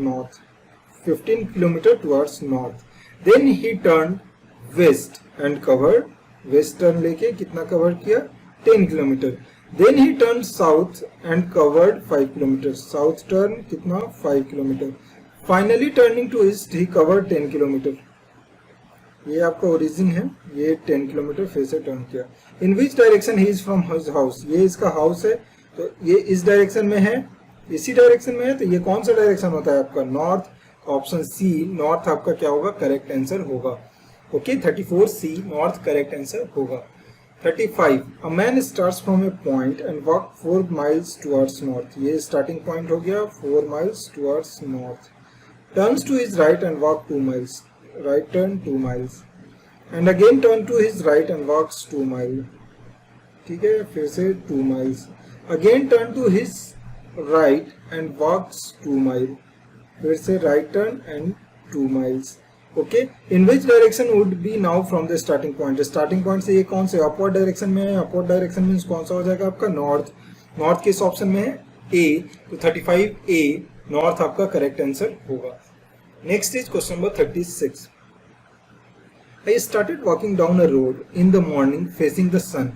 north. 15 kilometers towards north. Then he turned west and covered. West turn लेके कितना cover किया? 10 kilometer. Then he turned south and covered 5 kilometers. South turn कितना? 5 kilometer. Finally turning to east, he covered 10 kilometer. ये आपका origin है, ये 10 kilometre फिर से टर्न किया। In which direction he is from his house? ये इसका हाउस है, तो ये इस डायरेक्शन में है, इसी डायरेक्शन में है, तो ये कौन सा डायरेक्शन होता है आपका? नॉर्थ। ऑप्शन सी नॉर्थ आपका क्या होगा? करेक्ट आंसर होगा। Okay, 34C north correct answer होगा। 35। A man starts from a point and walk 4 miles towards north. ये स्टार्टिंग पॉइंट हो गया, 4 miles towards north. Turns to his right and walk 2 miles, right turn 2 miles, and again turn to his right and walks 2 miles, ठीक है, फिर से 2 miles, again turn to his right and walks 2 miles, फिर से right turn and 2 miles. Okay, in which direction would be now from the starting point? Starting point से ये कौन से अपवर्ड डायरेक्शन में है? अपवर्ड डायरेक्शन मीन्स कौन सा हो जाएगा आपका? नॉर्थ। नॉर्थ किस ऑप्शन में है? ए। तो 35A नॉर्थ आपका करेक्ट आंसर होगा। Next is question number 36। I started walking down a road in the morning facing the sun.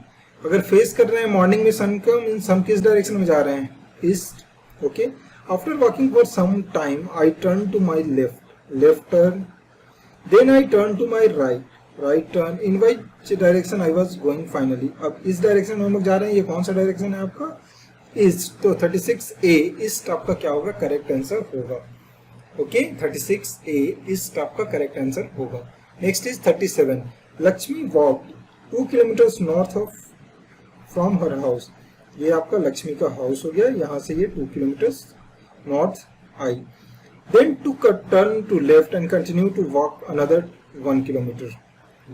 अगर फेस कर रहे हैं मॉर्निंग में सन का, मीन्स हम किस डायरेक्शन में जा रहे हैं? East. Okay, after walking for some time I turn to my left, left turn, then I turn to my right, right turn, in which direction I was going finally. अब इस direction में हम लोग जा रहे हैं, ये कौन सा डायरेक्शन है आपका? ईस्ट। तो 36A ईस्ट आपका क्या होगा? करेक्ट आंसर होगा। ओके, 36A ईस्ट आपका करेक्ट आंसर होगा। Next is 37। Lakshmi walk 2 kilometers north of from her house. ये आपका लक्ष्मी का हाउस हो गया, यहाँ से ये 2 kilometers नॉर्थ आई। Then took a turn to left and continue to walk another 1 kilometer,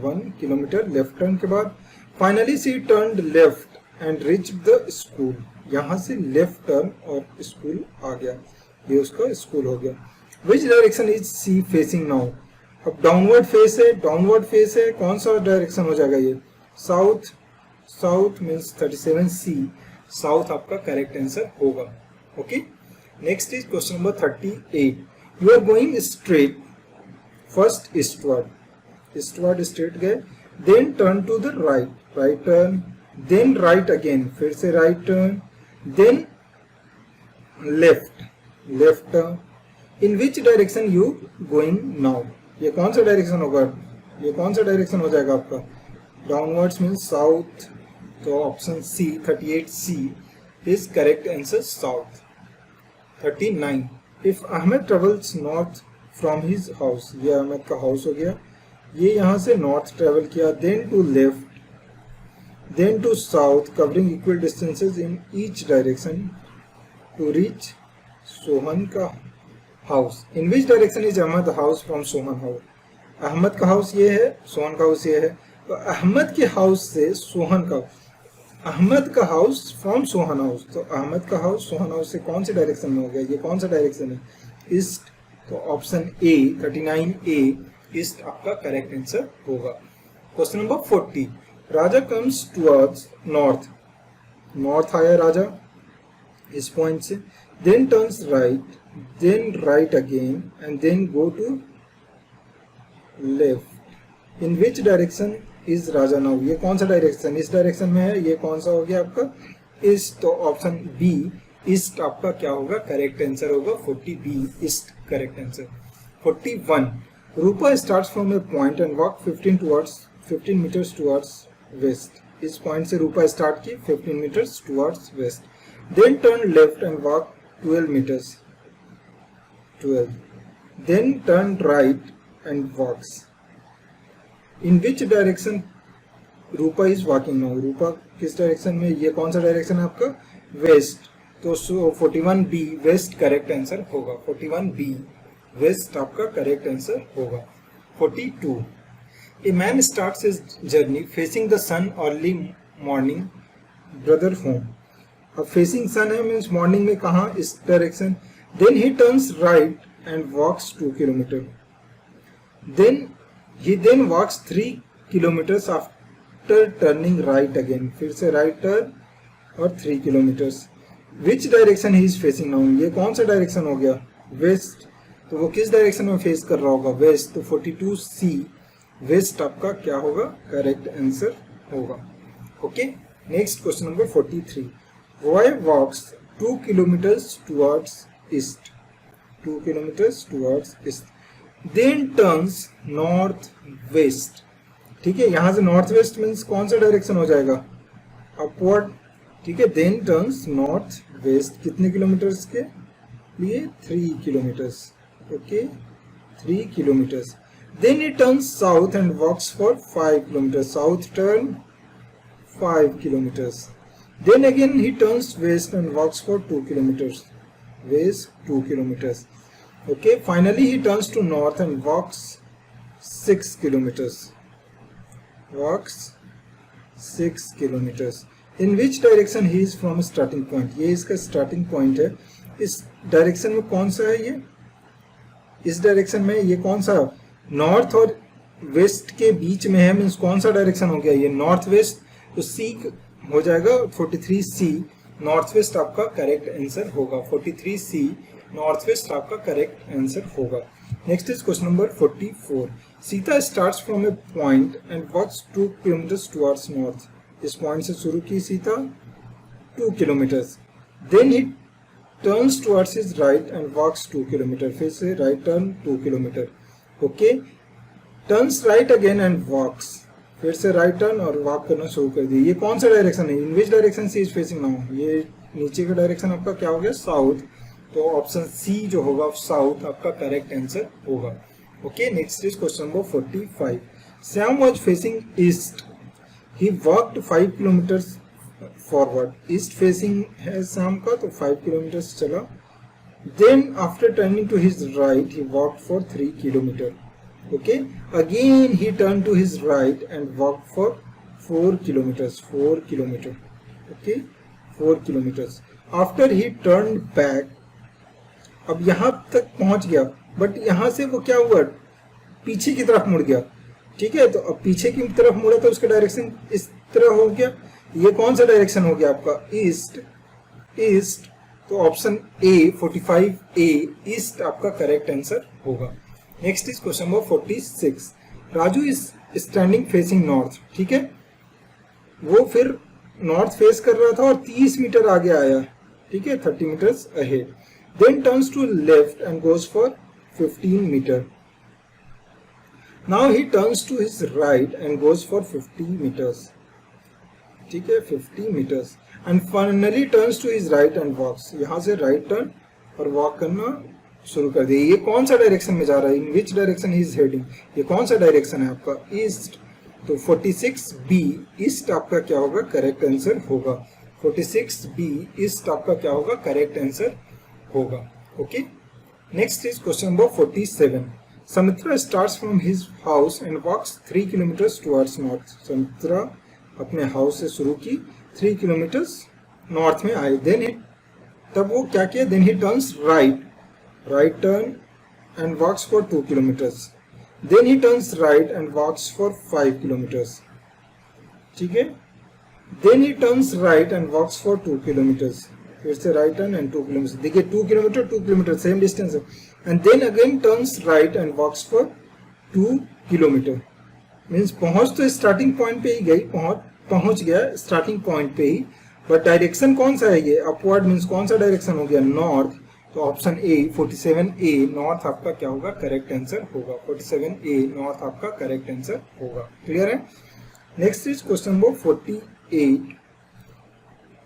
1 kilometer left turn के बाद finally she turn left and reach the school. यहाँ से लेफ्ट टर्न और स्कूल आ गया, ये उसका स्कूल हो गया। Which direction is she facing now? अब डाउनवर्ड फेस है, डाउनवर्ड फेस है, कौन सा डायरेक्शन हो जाएगा ये? साउथ, साउथ मीन्स 37 सी, साउथ आपका करेक्ट आंसर होगा। Okay, next is question number 38। You are going straight, first eastward, eastward straight गए, then turn to the right, right turn, then right again, फिर से right turn, then left, left turn. In which direction you going now? ये कौन सा direction होगा? ये कौन सा डायरेक्शन हो जाएगा आपका? डाउनवर्ड्स मीन्स साउथ, तो option C 38 C is correct answer, south. 39, if Ahmed travels north from his house, ये अहमद का हाउस हो गया, ये यहाँ से नॉर्थ ट्रेवल किया, then to left, then to south, covering equal distances in each direction to reach Sohan का हाउस। In which direction is Ahmed house from Sohan house? Ahmed का हाउस ये है, सोहन का हाउस ये है, तो अहमद के हाउस से सोहन का, अहमद का हाउस फ्रॉम सोहन हाउस, तो अहमद का हाउस सोहन हाउस से कौन से डायरेक्शन में हो गया? ये कौन सा डायरेक्शन है? ईस्ट, तो ऑप्शन ए 39 ए ईस्ट आपका करेक्ट आंसर होगा। Question number 40, Raja comes towards north, north आया राजा इस पॉइंट से, then turns right, then right again and then go to left. In which direction is Raja now? ये कौन सा डायरेक्शन? इस डायरेक्शन में है, ये कौन सा हो गया आपका? ईस्ट, तो ऑप्शन बी ईस्ट आपका क्या होगा? करेक्ट आंसर होगा 40 B east correct answer. 41, Rupa starts from a point and walk 15 metres towards west. इस पॉइंट से रूपा स्टार्ट की 15 metres towards west, then turn left and walk 12 meters, 12, then turn right and walks. In which direction Rupa is walking now? रूपा किस direction में? ये कौन सा direction है आपका? वेस्ट, तो 41 बी वेस्ट करेक्ट आंसर होगा। 41 बी वेस्ट आपका करेक्ट आंसर होगा। 42, a man starts his journey facing the sun early morning brother home. अब फेसिंग सन है मीन्स मॉर्निंग में कहाँ? इस direction, then he turns right and walks 2 kilometre, then he walks 3 kilometres after turning right again, फिर से right turn और 3 kilometres. Which direction he is facing now? ये कौन सा डायरेक्शन हो गया? वेस्ट, तो वो किस डायरेक्शन में फेस कर रहा होगा? वेस्ट, तो 42 सी वेस्ट आपका क्या होगा? करेक्ट आंसर होगा। Okay, next question number 43, Roy walks 2 kilometers towards east, 2 kilometers towards east, then turns north west। ठीक है, यहां से नॉर्थ वेस्ट मीन्स कौन सा डायरेक्शन हो जाएगा? अपवर्ड, ठीक है, देन टर्न्स नॉर्थ वेस्ट, कितने किलोमीटर्स के लिए? 3 kilometres, okay 3 kilometres, then it turns south and walks for 5 kilometres, south turn 5 kilometres, then again he turns west and walks for 2 kilometers, west 2 kilometers, okay, finally he turns to north and walks 6 kilometers, walks 6 kilometers। in which direction he is from starting point? ये इसका starting point है, इस direction में कौन सा है? ये इस डायरेक्शन में, ये कौन सा? नॉर्थ और वेस्ट के बीच में है मीन्स कौन सा डायरेक्शन हो गया? ये नॉर्थ वेस्ट, तो सी हो जाएगा 43 सी नॉर्थ वेस्ट आपका करेक्ट आंसर होगा। 43 सी नॉर्थ वेस्ट आपका करेक्ट आंसर होगा। Next is question number 44, Sita starts from a point and walks 2 kilometres towards north. इस पॉइंट से शुरू की Sita 2 kilometres, then he turns towards his right and walks 2 kilometre, फिर से right turn 2 kilometre, okay, turns right again and walks, फिर से right turn और walk करना शुरू कर दिए। ये कौन सा डायरेक्शन है? In which direction C is facing now? ये नीचे का डायरेक्शन आपका क्या हो गया? साउथ, तो ऑप्शन सी जो होगा साउथ आपका करेक्ट आंसर होगा। Okay, next is question number 45, Shyam was facing east, he walked 5 kilometres forward, east facing है श्याम का, तो 5 किलोमीटर्स चला, then after turning to his right he walked for 3 kilometre, okay, again he turned to his right and walked for 4 kilometers, 4 kilometer, okay, 4 kilometers, after he turned back, अब यहाँ तक पहुंच गया, but यहाँ से वो क्या हुआ, पीछे की तरफ मुड़ गया। ठीक है, तो अब पीछे की तरफ मुड़ा तो उसका डायरेक्शन इस तरह हो गया। ये कौन सा डायरेक्शन हो गया आपका, ईस्ट। ईस्ट, तो ऑप्शन ए 45A ईस्ट आपका करेक्ट आंसर होगा। Next is question number 46। Raju is standing facing north. ठीक है, वो फिर नॉर्थ फेस कर रहा था और 30 मीटर आगे आया। ठीक है, 30 metres ahead, then turns to left and goes for 15 metre. Now he turns to his right and goes for 50 metres. ठीक है, 50 metres and finally turns to his right and walks. यहाँ से राइट टर्न और walk करना शुरू कर दिया। ये कौन सा डायरेक्शन में जा रहा है, in which direction he is heading, ये कौन सा डायरेक्शन है आपका, ईस्ट। तो 46B ईस्ट आपका क्या होगा, करेक्ट आंसर होगा। 46B ईस्ट आपका क्या होगा, करेक्ट आंसर होगा। Okay, next is question number 47। Samitra starts from his house and walks 3 kilometres towards north. Samitra अपने हाउस से शुरू की, 3 किलोमीटर्स नॉर्थ में आए। देन ही, तब वो क्या किया, then he turns right, right turn and walks for 2 kilometres. Then he turns right and walks for 5 kilometres. ठीक है, then he turns right and walks for 2 kilometres. फिर से राइट टर्न एंड 2 किलोमीटर्स। देखिए 2 kilometre same distance है। And then again turns right and walks for 2 kilometre. Means पहुंच तो starting point पे ही गई, पहुंच गया स्टार्टिंग पॉइंट पे ही, बट डायरेक्शन कौन सा है, ये अपवर्ड, मीन्स कौन सा डायरेक्शन हो गया, नॉर्थ। तो ऑप्शन ए 47A नॉर्थ आपका क्या होगा, करेक्ट आंसर होगा। 47A नॉर्थ आपका करेक्ट आंसर होगा। क्लियर है। Next is question number 48।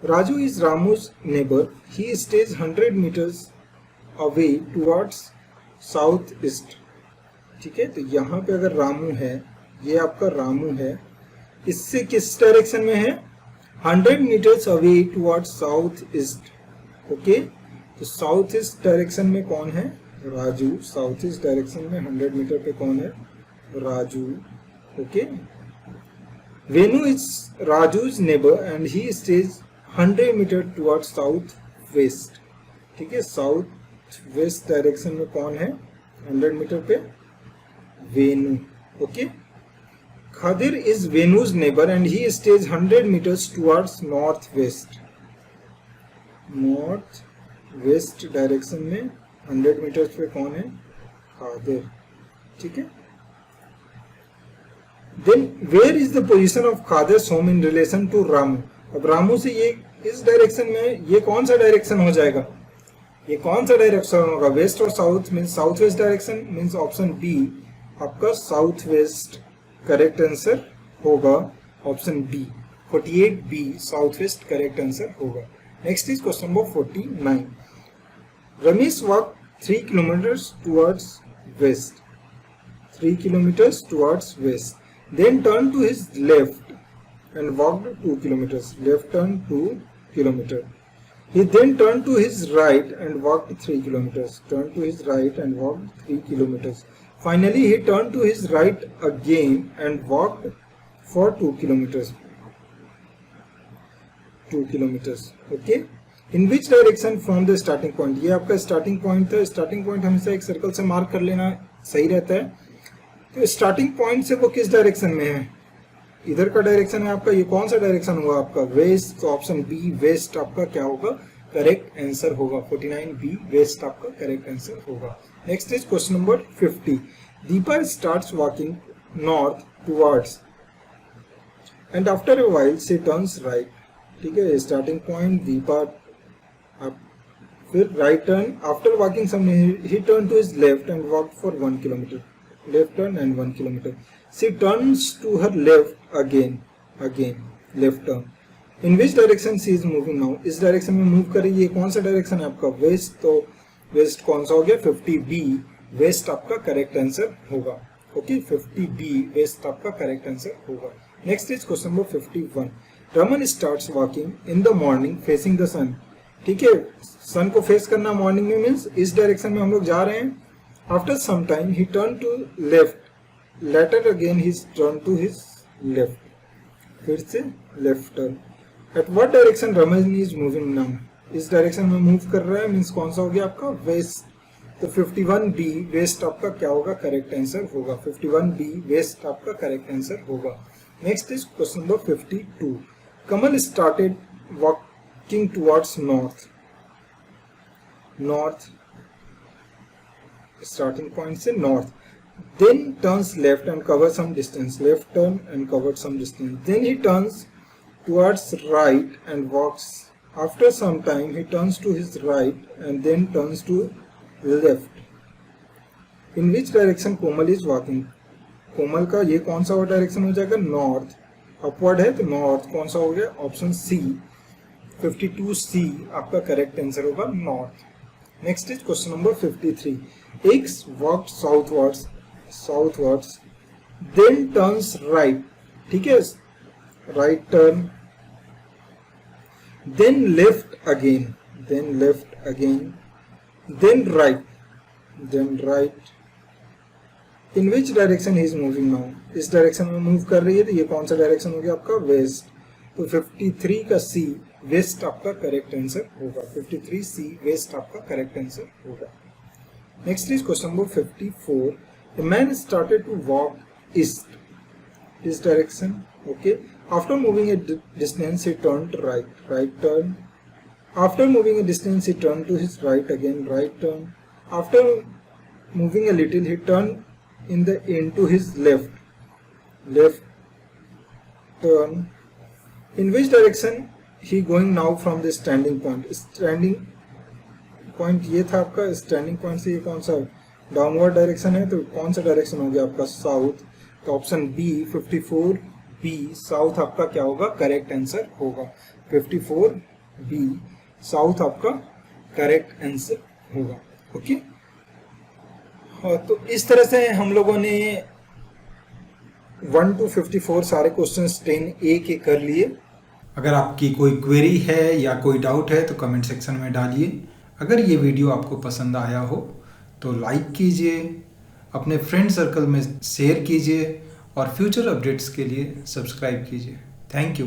Raju is Ramu's neighbour, he stays 100 metres away towards south east. ठीक है, तो यहाँ पे अगर रामू है, ये आपका रामू है, इससे किस डायरेक्शन में है, 100 metres away towards south east. Okay, तो साउथ ईस्ट डायरेक्शन में कौन है, राजू। साउथ ईस्ट डायरेक्शन में 100 मीटर पे कौन है, Raju. Okay, Venu is Raju's neighbour and he stays 100 metre towards south west. ठीक है, साउथ वेस्ट डायरेक्शन में कौन है 100 मीटर पे, Venu. Okay, Khadir is Venu's neighbor and he stays 100 meters towards northwest. North west direction में 100 मीटर्स पे कौन है, खादिर। ठीक है, then where is the position of Khadir's home in relation to Ramu. अब रामू से ये इस डायरेक्शन में, ये कौन सा डायरेक्शन हो जाएगा, ये कौन सा डायरेक्शन होगा, वेस्ट और south, means south west direction, means option B आपका साउथ वेस्ट करेक्ट आंसर होगा। Option B 48B south west correct answer होगा। Next is question number 49। Ramesh walk 3 kilometres towards west, 3 kilometres towards west, then turn to his left and walked 2 kilometres, left turn 2 kilometre. He then turned to his right and walked 3 kilometers. Turned to his right and walked 3 kilometers. Finally, he turned to his right again and walked for 2 kilometers. 2 kilometers. Okay. In which direction from the starting point? ये आपका starting point था. Starting point हमेशा एक circle से mark कर लेना सही रहता है. तो स्टार्टिंग पॉइंट से वो किस डायरेक्शन में है? इधर का डायरेक्शन है आपका. ये कौन सा डायरेक्शन हुआ आपका? वेस्ट. तो ऑप्शन बी वेस्ट आपका क्या होगा? करेक्ट आंसर होगा. 49B वेस्ट आपका करेक्ट आंसर होगा. Next is question number 50. Deepa starts walking north towards and after a while she turns right. ठीक है, स्टार्टिंग पॉइंट दीपा, फिर right turn. After walking some he turn to his left and walk for 1 kilometre. Left turn and 1 kilometer. She turns to her left again. Left turn. In which direction she is moving now? इस direction में move कर रही है. कौन सा direction है आपका? Waste. तो वेस्ट कौन सा हो गया? 50B वेस्ट आपका करेक्ट आंसर होगा. ओके, 50B वेस्ट आपका करेक्ट आंसर होगा. Next is question number 51. Raman starts walking in the morning facing the sun. ठीक है, सन को फेस करना मॉर्निंग में मीन्स इस डायरेक्शन में हम लोग जा रहे हैं. After some time, he turned to left. Later again, he turned to his left. फिर से left turn. At what direction Raman is moving now? इस डायरेक्शन में मूव कर रहा है मीन्स कौन सा हो गया आपका? वेस्ट. तो 51B वेस्ट आपका क्या होगा, करेक्ट आंसर होगा। 51B वेस्ट आपका करेक्ट आंसर होगा। Next is question number 52। Kamal started walking towards north. North starting point से north, then turns left and covers some distance, left turn and covered some distance, then he turns towards right and walks. After some time he turns to his right and then turns to left. In which direction Komal is walking? कोमल का ये कौन सा direction हो जाएगा, north. Upward है तो north कौन सा हो गया, ऑप्शन सी 52C आपका करेक्ट आंसर होगा, north. Next is question number 53। X walked southwards then turns right, ठीक है, right turn, then left again, then right, in which direction he is moving now? इस direction में move कर रही है, तो ये कौन सा डायरेक्शन हो गया आपका, वेस्ट। तो 53 का सी वेस्ट आपका करेक्ट आंसर होगा, 53C वेस्ट आपका करेक्ट आंसर होगा। Next is question number 54। A man started to walk east, this direction, okay. After moving a distance, he turned right turn. After moving a distance, he turned to his right again, right turn. After moving a little, he turned in the end to his left turn. In which direction he going now from the standing point? Standing point ये था आपका, standing point से ये कौन सा downward direction है, तो कौन सा डायरेक्शन हो गया आपका, साउथ। तो ऑप्शन बी 54B साउथ आपका क्या होगा, करेक्ट आंसर होगा। 54B साउथ आपका करेक्ट आंसर होगा, ओके। तो इस तरह से हम लोगों ने 1 to 54 सारे क्वेश्चंस 10A के कर लिए। अगर आपकी कोई क्वेरी है या कोई डाउट है तो कमेंट सेक्शन में डालिए। अगर ये वीडियो आपको पसंद आया हो तो लाइक कीजिए, अपने फ्रेंड सर्कल में शेयर कीजिए और फ्यूचर अपडेट्स के लिए सब्सक्राइब कीजिए। Thank you.